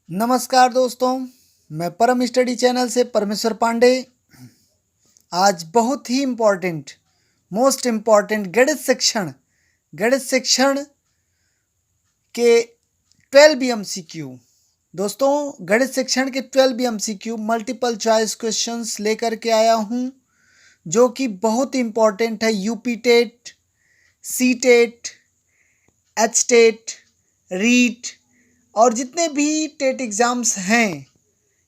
नमस्कार दोस्तों, मैं परम स्टडी चैनल से परमेश्वर पांडे। आज बहुत ही मोस्ट इम्पॉर्टेंट गणित सेक्शन के 12 एमसीक्यू। दोस्तों, गणित सेक्शन के 12 एमसीक्यू मल्टीपल चॉइस क्वेश्चंस लेकर के आया हूं, जो कि बहुत इम्पॉर्टेंट है। UP TET, C TET, H TET, REET और जितने भी टेट एग्ज़ाम्स हैं,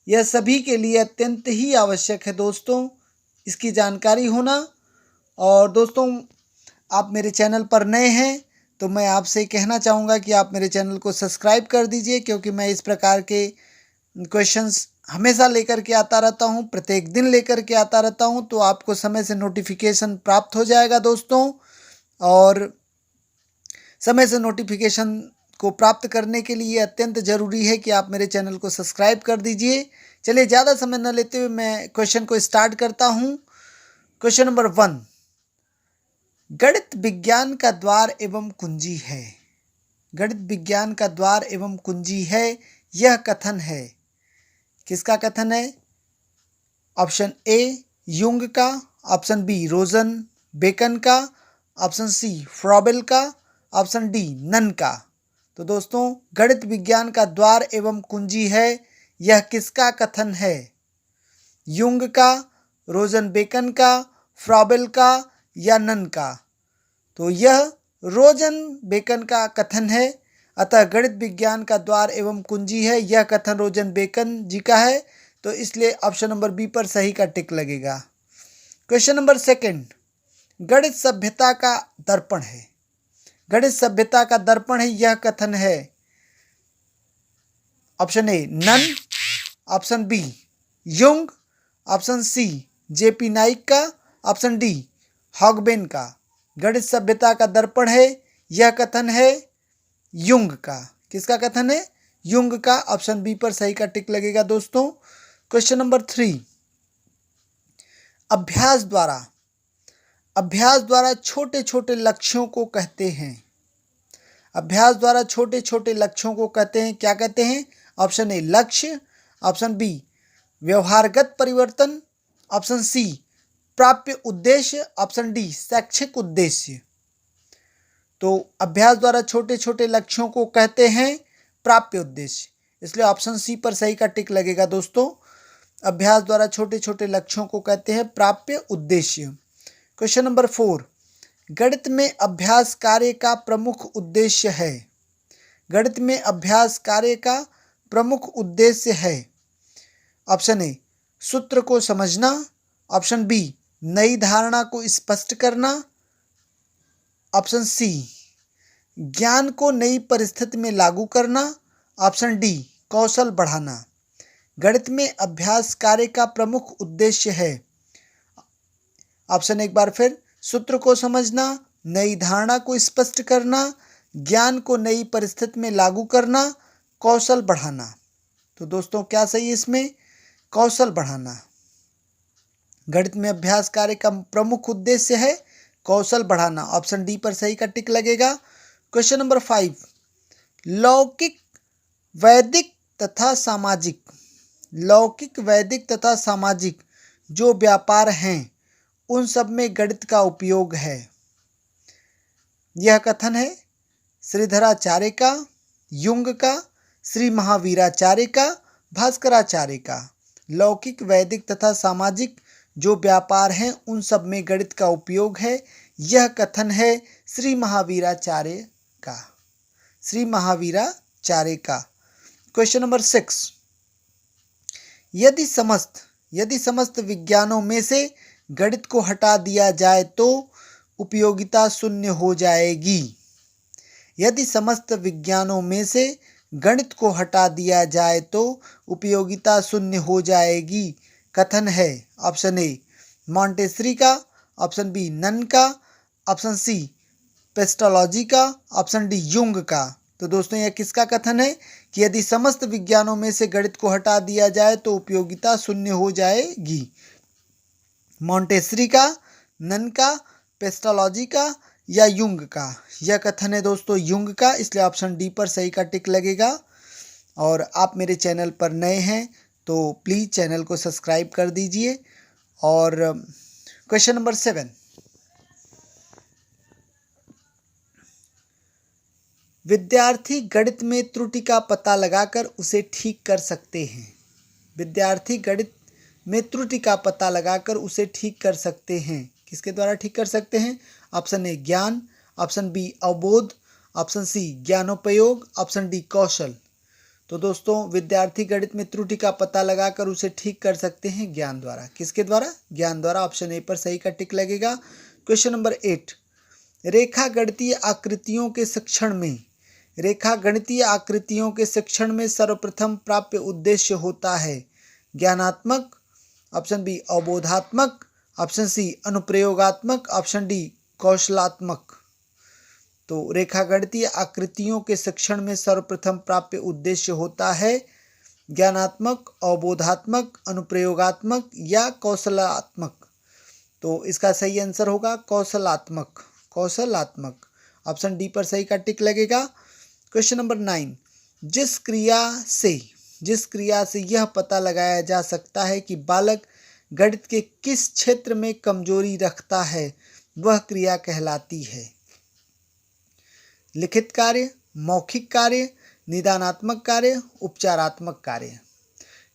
यह सभी के लिए अत्यंत ही आवश्यक है दोस्तों, इसकी जानकारी होना। और दोस्तों, आप मेरे चैनल पर नए हैं तो मैं आपसे कहना चाहूँगा कि आप मेरे चैनल को सब्सक्राइब कर दीजिए, क्योंकि मैं इस प्रकार के क्वेश्चंस हमेशा लेकर के आता रहता हूँ, प्रत्येक दिन लेकर के आता रहता हूँ, तो आपको समय से नोटिफिकेशन प्राप्त हो जाएगा दोस्तों। और समय से नोटिफिकेशन को प्राप्त करने के लिए अत्यंत ज़रूरी है कि आप मेरे चैनल को सब्सक्राइब कर दीजिए। चलिए, ज़्यादा समय न लेते हुए मैं क्वेश्चन को स्टार्ट करता हूँ। क्वेश्चन नंबर 1, गणित विज्ञान का द्वार एवं कुंजी है। गणित विज्ञान का द्वार एवं कुंजी है, यह कथन है। किसका कथन है? ऑप्शन ए युंग का, ऑप्शन बी रोजन बेकन का, ऑप्शन सी फ्रॉबेल का, ऑप्शन डी नन का। तो दोस्तों, गणित विज्ञान का द्वार एवं कुंजी है, यह किसका कथन है? युंग का, रोजन बेकन का, फ्रॉबेल का या नन का? तो यह रोजन बेकन का कथन है। अतः गणित विज्ञान का द्वार एवं कुंजी है, यह कथन रोजन बेकन जी का है, तो इसलिए ऑप्शन नंबर बी पर सही का टिक लगेगा। क्वेश्चन नंबर 2, गणित सभ्यता का दर्पण है। गणित सभ्यता का दर्पण है, यह कथन है। Option A Nunn, option B Jung, option C JP Naik का, ऑप्शन डी हॉगबेन का। गणित सभ्यता का दर्पण है, यह कथन है युंग का। किसका कथन है? युंग का। ऑप्शन बी पर सही का टिक लगेगा दोस्तों। क्वेश्चन नंबर 3, अभ्यास द्वारा छोटे छोटे लक्ष्यों को कहते हैं। अभ्यास द्वारा छोटे छोटे लक्ष्यों को कहते हैं, क्या कहते हैं? ऑप्शन ए लक्ष्य, ऑप्शन बी व्यवहारगत परिवर्तन, ऑप्शन सी प्राप्य उद्देश्य, ऑप्शन डी शैक्षिक उद्देश्य। तो अभ्यास द्वारा छोटे छोटे लक्ष्यों को कहते हैं प्राप्य उद्देश्य, इसलिए ऑप्शन सी पर सही का टिक लगेगा दोस्तों। अभ्यास द्वारा छोटे छोटे लक्ष्यों को कहते हैं प्राप्य उद्देश्य। क्वेश्चन नंबर 4, गणित में अभ्यास कार्य का प्रमुख उद्देश्य है। गणित में अभ्यास कार्य का प्रमुख उद्देश्य है। ऑप्शन ए सूत्र को समझना, ऑप्शन बी नई धारणा को स्पष्ट करना, ऑप्शन सी ज्ञान को नई परिस्थिति में लागू करना, ऑप्शन डी कौशल बढ़ाना। गणित में अभ्यास कार्य का प्रमुख उद्देश्य है। ऑप्शन एक बार फिर, सूत्र को समझना, नई धारणा को स्पष्ट करना, ज्ञान को नई परिस्थिति में लागू करना, कौशल बढ़ाना। तो दोस्तों, क्या सही है इसमें? कौशल बढ़ाना। गणित में अभ्यास कार्य का प्रमुख उद्देश्य है कौशल बढ़ाना। ऑप्शन डी पर सही का टिक लगेगा। क्वेश्चन नंबर 5, लौकिक वैदिक तथा सामाजिक। लौकिक वैदिक तथा सामाजिक जो व्यापार हैं, उन सब में गणित का उपयोग है। यह कथन है श्रीधराचार्य का, युंग का, श्री महावीराचार्य का, भास्कराचार्य का। लौकिक वैदिक तथा सामाजिक जो व्यापार हैं, उन सब में गणित का उपयोग है। यह कथन है श्री महावीराचार्य का। श्री महावीराचार्य का। क्वेश्चन नंबर 6, यदि समस्त विज्ञानों में से गणित को हटा दिया जाए तो उपयोगिता शून्य हो जाएगी। यदि समस्त विज्ञानों में से गणित को हटा दिया जाए तो उपयोगिता शून्य हो जाएगी, कथन है। ऑप्शन ए मॉन्टेसरी का, ऑप्शन बी नन का, ऑप्शन सी पेस्टोलॉजी का, ऑप्शन डी युंग का। तो दोस्तों, यह किसका कथन है कि यदि समस्त विज्ञानों में से गणित को हटा दिया जाए तो उपयोगिता शून्य हो जाएगी? मॉन्टेसरी का, नन का, पेस्टोलॉजी का या युंग का? यह कथन है दोस्तों युंग का, इसलिए ऑप्शन डी पर सही का टिक लगेगा। और आप मेरे चैनल पर नए हैं तो प्लीज़ चैनल को सब्सक्राइब कर दीजिए। और क्वेश्चन नंबर 7, विद्यार्थी गणित में त्रुटि का पता लगाकर उसे ठीक कर सकते हैं। विद्यार्थी गणित में त्रुटि का पता लगाकर उसे ठीक कर सकते हैं। किसके द्वारा ठीक कर सकते हैं? ऑप्शन ए ज्ञान, ऑप्शन बी अवबोध, ऑप्शन सी ज्ञानोपयोग, ऑप्शन डी कौशल। तो दोस्तों विद्यार्थी गणित में त्रुटि का पता लगाकर उसे ठीक कर सकते हैं ज्ञान द्वारा। किसके द्वारा? ज्ञान द्वारा। ऑप्शन ए पर सही का टिक लगेगा। क्वेश्चन नंबर 8, रेखा गणितीय आकृतियों के शिक्षण में, रेखा गणितीय आकृतियों के शिक्षण में सर्वप्रथम प्राप्य उद्देश्य होता है ज्ञानात्मक, ऑप्शन बी अवबोधात्मक, ऑप्शन सी अनुप्रयोगात्मक, ऑप्शन डी कौशलात्मक। तो रेखा गणितीय आकृतियों के शिक्षण में सर्वप्रथम प्राप्य उद्देश्य होता है ज्ञानात्मक, अवबोधात्मक, अनुप्रयोगात्मक या कौशलात्मक। तो इसका सही आंसर होगा कौशलात्मक, कौशलात्मक। ऑप्शन डी पर सही का टिक लगेगा। क्वेश्चन नंबर 9, जिस क्रिया से यह पता लगाया जा सकता है कि बालक गणित के किस क्षेत्र में कमजोरी रखता है वह क्रिया कहलाती है। लिखित कार्य, मौखिक कार्य, निदानात्मक कार्य, उपचारात्मक कार्य।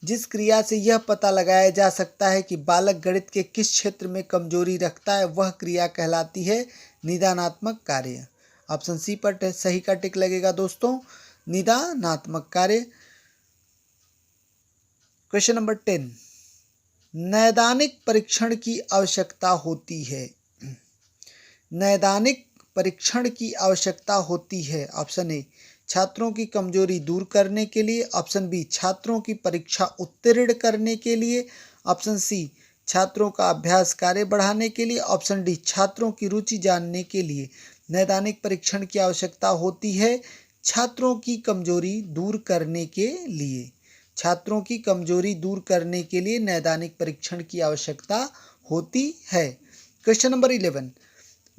जिस क्रिया से यह पता लगाया जा सकता है कि बालक गणित के किस क्षेत्र में कमजोरी रखता है वह क्रिया कहलाती है निदानात्मक कार्य। ऑप्शन सी पर सही का टिक लगेगा दोस्तों, निदानात्मक कार्य। क्वेश्चन नंबर 10, नैदानिक परीक्षण की आवश्यकता होती है। नैदानिक परीक्षण की आवश्यकता होती है। ऑप्शन ए छात्रों की कमजोरी दूर करने के लिए, ऑप्शन बी छात्रों की परीक्षा उत्तीर्ण करने के लिए, ऑप्शन सी छात्रों का अभ्यास कार्य बढ़ाने के लिए, ऑप्शन डी छात्रों की रुचि जानने के लिए। नैदानिक परीक्षण की आवश्यकता होती है छात्रों की कमजोरी दूर करने के लिए। छात्रों की कमजोरी दूर करने के लिए नैदानिक परीक्षण की आवश्यकता होती है। क्वेश्चन नंबर 11,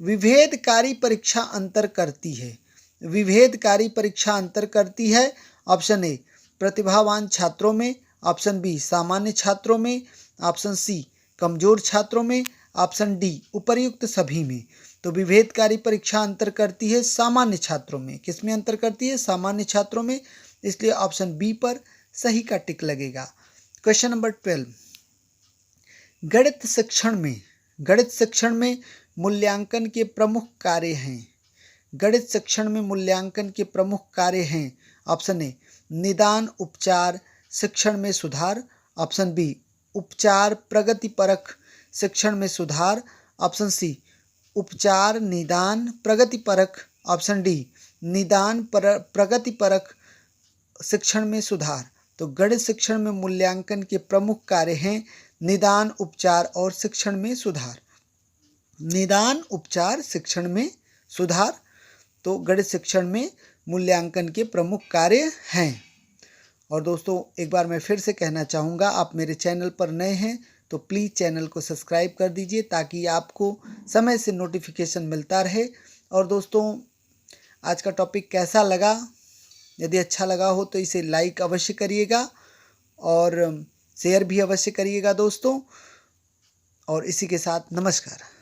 विभेदकारी परीक्षा अंतर करती है। विभेदकारी परीक्षा अंतर करती है। ऑप्शन ए प्रतिभावान छात्रों में, ऑप्शन बी सामान्य छात्रों में, ऑप्शन सी कमजोर छात्रों में, ऑप्शन डी उपर्युक्त सभी में। तो विभेदकारी परीक्षा अंतर करती है सामान्य छात्रों में। किसमें अंतर करती है? सामान्य छात्रों में। इसलिए ऑप्शन बी पर सही का टिक लगेगा। क्वेश्चन नंबर 12, गणित शिक्षण में मूल्यांकन के प्रमुख कार्य हैं। गणित शिक्षण में मूल्यांकन के प्रमुख कार्य हैं। ऑप्शन ए निदान उपचार शिक्षण में सुधार, ऑप्शन बी उपचार प्रगतिपरक शिक्षण में सुधार, ऑप्शन सी उपचार निदान प्रगतिपरक, ऑप्शन डी निदान प्रगतिपरक शिक्षण में सुधार। तो गणित शिक्षण में मूल्यांकन के प्रमुख कार्य हैं निदान, उपचार और शिक्षण में सुधार। निदान, उपचार, शिक्षण में सुधार। तो गणित शिक्षण में मूल्यांकन के प्रमुख कार्य हैं। और दोस्तों एक बार मैं फिर से कहना चाहूँगा, आप मेरे चैनल पर नए हैं तो प्लीज़ चैनल को सब्सक्राइब कर दीजिए ताकि आपको समय से नोटिफिकेशन मिलता रहे। और दोस्तों आज का टॉपिक कैसा लगा? यदि अच्छा लगा हो तो इसे लाइक अवश्य करिएगा और शेयर भी अवश्य करिएगा दोस्तों। और इसी के साथ नमस्कार।